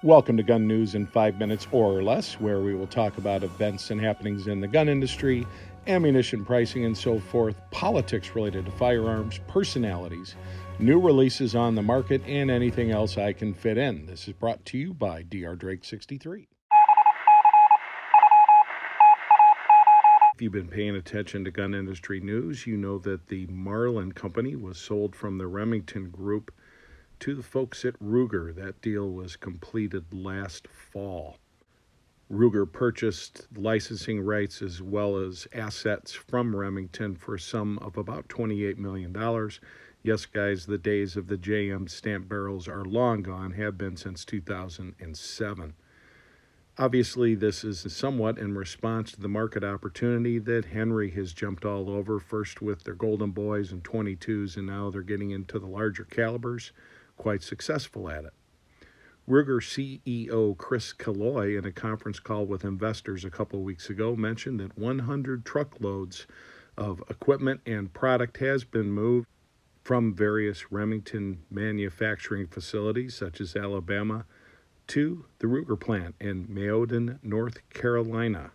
Welcome to Gun News in 5 minutes or less, where we will talk about events and happenings in the gun industry, ammunition pricing and so forth, politics related to firearms, personalities, new releases on the market, and anything else I can fit in. This is brought to you by Dr. Drake 63. If you've been paying attention to gun industry news, you know that the Marlin company was sold from the Remington Group to the folks at Ruger. That deal was completed last fall. Ruger purchased licensing rights as well as assets from Remington for a sum of about $28 million. Yes, guys, the days of the JM stamp barrels are long gone, have been since 2007. Obviously, this is somewhat in response to the market opportunity that Henry has jumped all over, first with their Golden Boys and 22s, and now they're getting into the larger calibers, quite successful at it. Ruger CEO Chris Killoy, in a conference call with investors a couple weeks ago, mentioned that 100 truckloads of equipment and product has been moved from various Remington manufacturing facilities, such as Alabama, to the Ruger plant in Mayodan, North Carolina.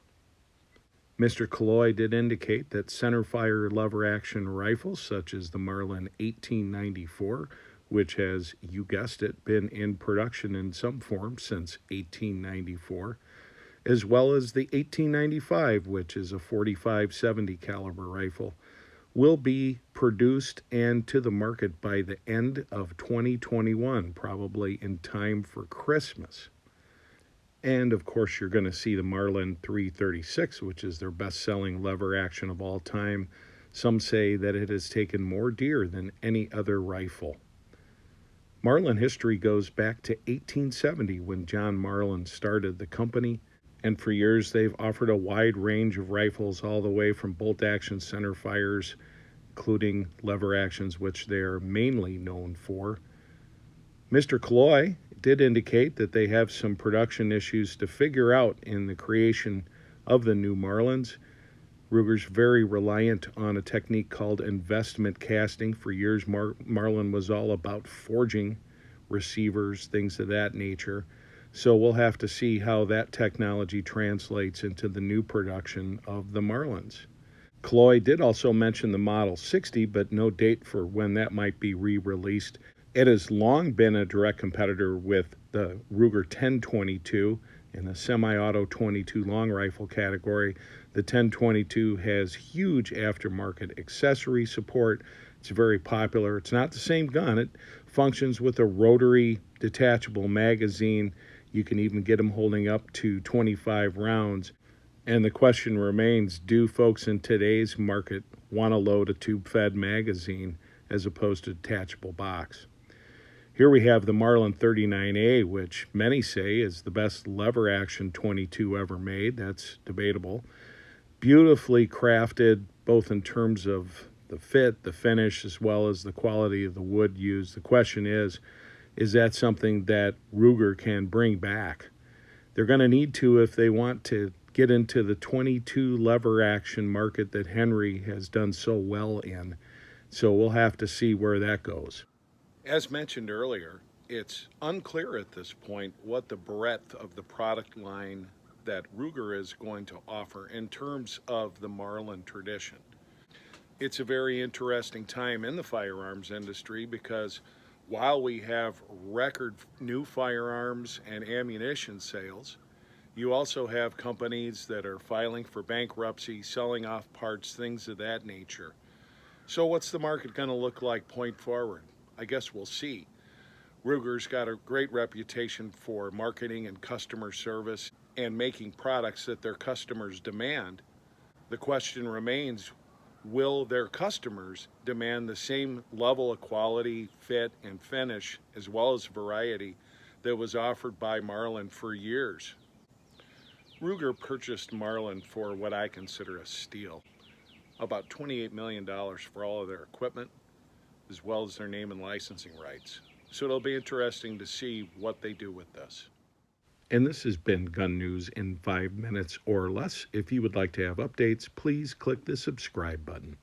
Mr. Killoy did indicate that centerfire lever-action rifles, such as the Marlin 1894, which has, you guessed it, been in production in some form since 1894, as well as the 1895, which is a .45-70 caliber rifle, will be produced and to the market by the end of 2021, probably in time for Christmas. And of course, you're going to see the Marlin 336, which is their best-selling lever action of all time. Some say that it has taken more deer than any other rifle. Marlin history goes back to 1870 when John Marlin started the company, and for years they've offered a wide range of rifles all the way from bolt-action centerfires, including lever actions, which they're mainly known for. Mr. Killoy did indicate that they have some production issues to figure out in the creation of the new Marlins. Ruger's very reliant on a technique called investment casting. For years, Marlin was all about forging receivers, things of that nature. So we'll have to see how that technology translates into the new production of the Marlins. Killoy did also mention the Model 60, but no date for when that might be re-released. It has long been a direct competitor with the Ruger 1022 in the semi-auto 22 long rifle category. The 1022 has huge aftermarket accessory support. It's very popular. It's not the same gun. It functions with a rotary detachable magazine. You can even get them holding up to 25 rounds. And the question remains, do folks in today's market want to load a tube-fed magazine as opposed to detachable box? Here we have the Marlin 39A, which many say is the best lever-action 22 ever made. That's debatable. Beautifully crafted, both in terms of the fit, the finish, as well as the quality of the wood used. The question is that something that Ruger can bring back? They're going to need to if they want to get into the 22 lever-action market that Henry has done so well in. So we'll have to see where that goes. As mentioned earlier, it's unclear at this point what the breadth of the product line that Ruger is going to offer in terms of the Marlin tradition. It's a very interesting time in the firearms industry because while we have record new firearms and ammunition sales, you also have companies that are filing for bankruptcy, selling off parts, things of that nature. So what's the market going to look like point forward? I guess we'll see. Ruger's got a great reputation for marketing and customer service and making products that their customers demand. The question remains, will their customers demand the same level of quality, fit, and finish, as well as variety, that was offered by Marlin for years? Ruger purchased Marlin for what I consider a steal. About $28 million for all of their equipment, as well as their name and licensing rights. So it'll be interesting to see what they do with this. And this has been Gun News in 5 minutes or less. If you would like to have updates, please click the subscribe button.